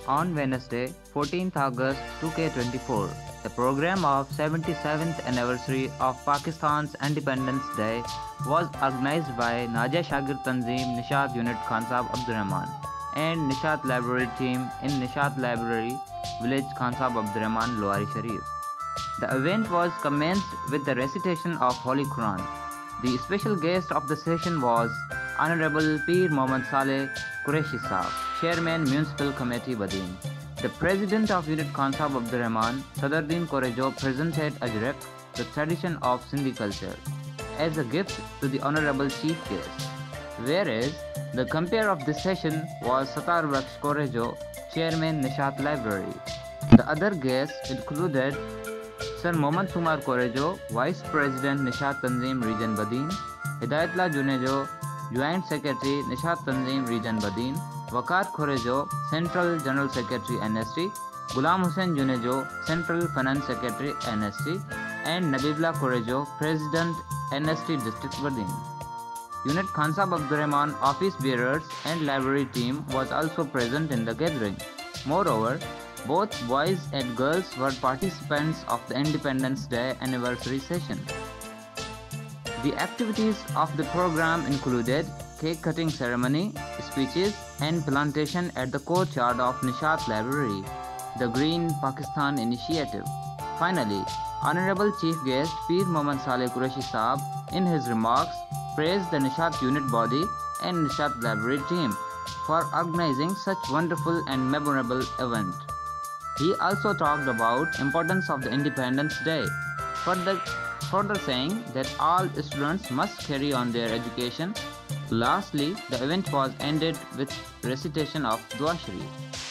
On Wednesday, 14th August 2024, the program of 77th anniversary of Pakistan's Independence Day was organized by Najia Shagird Tanzeem Nishat Unit Khan Sahab Abdul Rahman and Nishat Library team in Nishat Library, Village Khan Sahab Abdul Rahman, Lauri Sharif. The event was commenced with the recitation of Holy Quran. The special guest of the session was Honorable Pir Muhammad Saleh Qureshi Sahab, Chairman Municipal Committee Badin. The President of Unit Khan Sahab Abdul Rahman, Sadar Uddin Korejo, presented Ajrak, the tradition of Sindhi culture, as a gift to the Honorable Chief Guest. Whereas, the compere of this session was Sattar Bux Korejo, Chairman Nishat Library. The other guests included Sir Muhammad Soomar Korejo, Vice President Nishat Tanzeem Region Badin, Hidayatullah Junejo, Joint Secretary Nishat Tanzeem Region Badin, Waqar Korejo, Central General Secretary NST, Ghulam Hussain Junejo, Central Finance Secretary NST, and Nabibullah Korejo, President NST District Badin. Unit Khan Sahab Abdul Rahman office bearers and library team was also present in the gathering. Moreover, both boys and girls were participants of the Independence Day anniversary session. The activities of the program included cake cutting ceremony, speeches, and plantation at the courtyard of Nishat Library, the Green Pakistan Initiative. Finally, Honorable Chief Guest Pir Muhammad Saleh Qureshi Sahab, in his remarks, praised the Nishat Unit Body and Nishat Library team for organizing such wonderful and memorable event. He also talked about importance of the Independence Day, further saying that all students must carry on their education. Lastly, the event was ended with recitation of Dua Sharif.